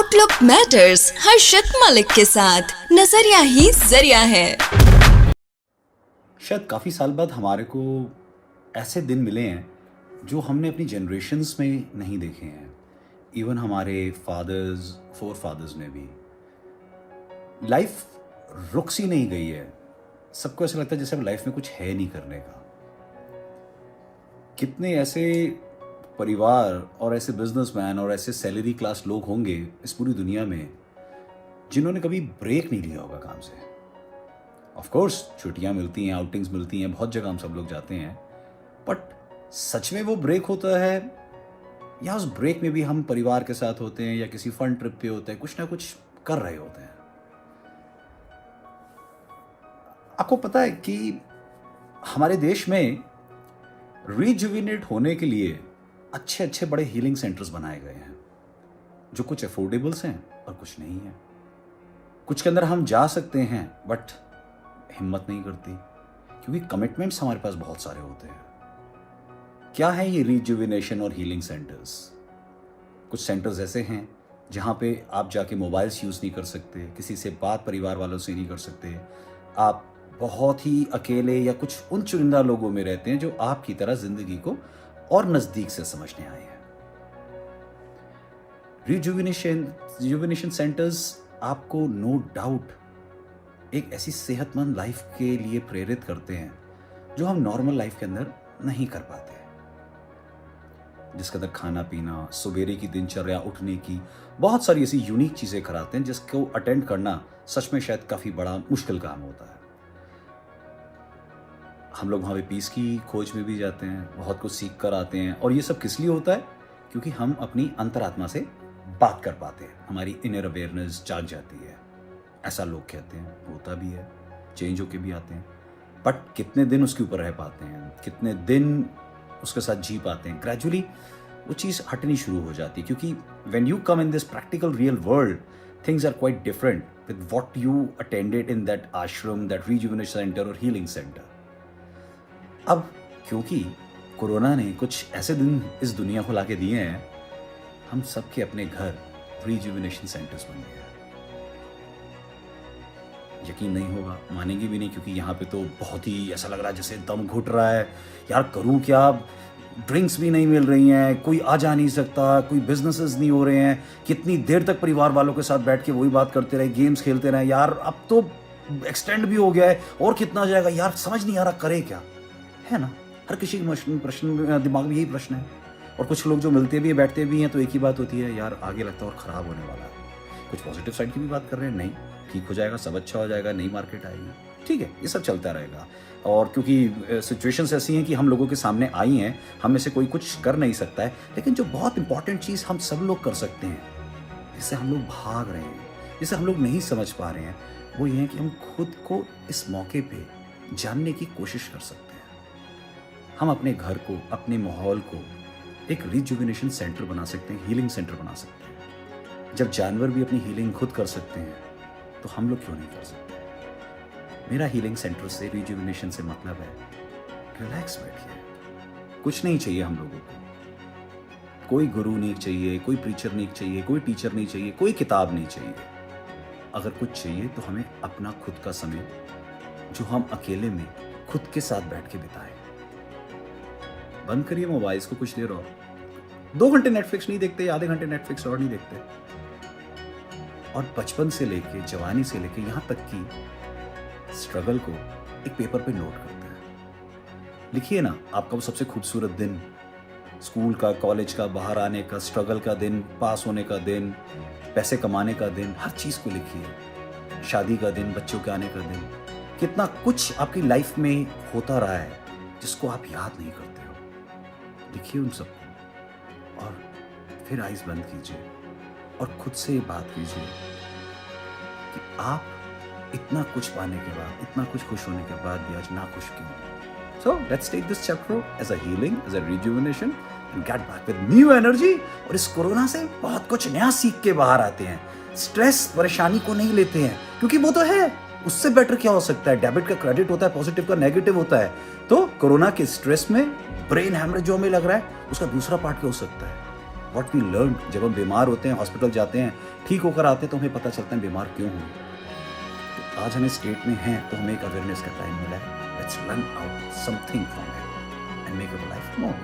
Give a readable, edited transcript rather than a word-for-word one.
Outlook matters Harshad Malik के साथ नजरिया ही जरिया है। शायद काफ़ी साल बाद हमारे को ऐसे दिन मिले हैं जो हमने अपनी जनरेशन्स में नहीं देखे हैं। इवन हमारे फादर्स फोर फादर्स ने भी। लाइफ रुक सी नहीं गई है। सबको ऐसा लगता है जैसे अब लाइफ में कुछ है नहीं करने का। कितने ऐसे परिवार और ऐसे बिजनेसमैन और ऐसे सैलरी क्लास लोग होंगे इस पूरी दुनिया में जिन्होंने कभी ब्रेक नहीं लिया होगा काम से। ऑफ कोर्स छुट्टियां मिलती हैं, आउटिंग्स मिलती हैं, बहुत जगह हम सब लोग जाते हैं, बट सच में वो ब्रेक होता है या उस ब्रेक में भी हम परिवार के साथ होते हैं या किसी फन ट्रिप पे होते हैं, कुछ ना कुछ कर रहे होते हैं। आपको पता है कि हमारे देश में रिजुविनेट होने के लिए अच्छे अच्छे बड़े हीलिंग सेंटर्स बनाए गए हैं जो कुछ अफोर्डेबल्स हैं और कुछ नहीं है। कुछ के अंदर हम जा सकते हैं बट हिम्मत नहीं करती क्योंकि कमिटमेंट्स हमारे पास बहुत सारे होते हैं। क्या है ये रिजुविनेशन और हीलिंग सेंटर्स? कुछ सेंटर्स ऐसे हैं जहाँ पे आप जाके मोबाइल्स यूज़ नहीं कर सकते, किसी से बात परिवार वालों से नहीं कर सकते, आप बहुत ही अकेले या कुछ उन चुनिंदा लोगों में रहते हैं जो आपकी तरह जिंदगी को और नजदीक से समझने आए हैं। रिजुविनेशन सेंटर्स आपको नो डाउट एक ऐसी सेहतमंद लाइफ के लिए प्रेरित करते हैं जो हम नॉर्मल लाइफ के अंदर नहीं कर पाते, जिसके अंदर खाना पीना, सवेरे की दिनचर्या, उठने की बहुत सारी ऐसी यूनिक चीजें कराते हैं जिसको अटेंड करना सच में शायद काफी बड़ा मुश्किल काम होता है। हम लोग वहाँ पे पीस की खोज में भी जाते हैं, बहुत कुछ सीख कर आते हैं, और ये सब किस लिए होता है? क्योंकि हम अपनी अंतरात्मा से बात कर पाते हैं, हमारी इनर अवेयरनेस जाग जाती है। ऐसा लोग कहते हैं, होता भी है, चेंज होके भी आते हैं, बट कितने दिन उसके ऊपर रह पाते हैं, कितने दिन उसके साथ जी पाते हैं, ग्रेजुअली वो चीज़ हटनी शुरू हो जाती है। क्योंकि when you come in this practical real world, things are quite different with what you attended in that ashram, that rejuvenation centre और हीलिंग सेंटर। अब क्योंकि कोरोना ने कुछ ऐसे दिन इस दुनिया को लाके दिए हैं, हम सबके अपने घर रिजुविनेशन सेंटर्स बन गए हैं। यकीन नहीं होगा, मानेंगे भी नहीं, क्योंकि यहाँ पे तो बहुत ही ऐसा लग रहा है जैसे दम घुट रहा है। यार करूँ क्या? ड्रिंक्स भी नहीं मिल रही हैं, कोई आ जा नहीं सकता, कोई बिजनेसेस नहीं हो रहे हैं। कितनी देर तक परिवार वालों के साथ बैठ के वही बात करते रहे, गेम्स खेलते रहे। यार अब तो एक्सटेंड भी हो गया है, और कितना जाएगा यार, समझ नहीं आ रहा करे क्या, है ना? हर किसी के प्रश्न दिमाग में यही प्रश्न है। और कुछ लोग जो मिलते भी हैं, बैठते भी हैं, तो एक ही बात होती है, यार आगे लगता है और ख़राब होने वाला है। कुछ पॉजिटिव साइड की भी बात कर रहे हैं, नहीं ठीक हो जाएगा, सब अच्छा हो जाएगा, नई मार्केट आएगी, ठीक है, ये सब चलता रहेगा। और क्योंकि सिचुएशंस ऐसी हैं कि हम लोगों के सामने आई हैं, हम में से कोई कुछ कर नहीं सकता है, लेकिन जो बहुत इंपॉर्टेंट चीज़ हम सब लोग कर सकते हैं, जिससे हम लोग भाग रहे हैं, जिसे हम लोग नहीं समझ पा रहे हैं, वो ये है कि हम खुद को इस मौके पे जानने की कोशिश कर सकते हैं। हम अपने घर को, अपने माहौल को एक रिजुविनेशन सेंटर बना सकते हैं, हीलिंग सेंटर बना सकते हैं। जब जानवर भी अपनी हीलिंग खुद कर सकते हैं, तो हम लोग क्यों नहीं कर सकते? मेरा हीलिंग सेंटर से, रिजुविनेशन से मतलब है रिलैक्स बैठिए। कुछ नहीं चाहिए हम लोगों को, कोई गुरु नहीं चाहिए, कोई प्रीचर नहीं चाहिए, कोई टीचर नहीं चाहिए, कोई किताब नहीं चाहिए। अगर कुछ चाहिए तो हमें अपना खुद का समय, जो हम अकेले में खुद के साथ बैठ के बिताएं। बंद करिए मोबाइल्स को कुछ देर और, 2 घंटे नेटफ्लिक्स नहीं देखते, आधे घंटे नेटफ्लिक्स और नहीं देखते। और बचपन से लेके, जवानी से लेके यहाँ तक की स्ट्रगल को एक पेपर पे नोट करते हैं। लिखिए ना आपका वो सबसे खूबसूरत दिन, स्कूल का, कॉलेज का, बाहर आने का, स्ट्रगल का दिन, पास होने का दिन, पैसे कमाने का दिन, हर चीज़ को लिखिए। शादी का दिन, बच्चों के आने का दिन, कितना कुछ आपकी लाइफ में होता रहा है जिसको आप याद नहीं करते हो। लिखिए उन सबको और फिर आइज़ बंद कीजिए और खुद से बात कीजिए कि आप इतना कुछ पाने के बाद, इतना कुछ खुश होने के बाद भी आज ना खुश क्यों? So let's take this chapter as a healing, as a rejuvenation and get back with new energy। और इस कोरोना से बहुत कुछ नया सीख के बाहर आते हैं। स्ट्रेस, परेशानी को नहीं लेते हैं, क्योंकि वो तो है, उससे बेटर क्या हो सकता है? डेबिट का क्रेडिट होता है, पॉजिटिव का नेगेटिव होता है। तो कोरोना के स्ट्रेस में ब्रेन हैमरेज जो हमें लग रहा है, उसका दूसरा पार्ट क्या हो सकता है? व्हाट वी लर्न जब हम बीमार होते हैं, हॉस्पिटल जाते हैं, ठीक होकर आते हैं तो हमें पता चलता है बीमार क्यों हुए। तो आज हम इस स्टेट में हैं तो हमें एक अवेयरनेस का टाइम मिला है। Let's learn out something from it and make our life more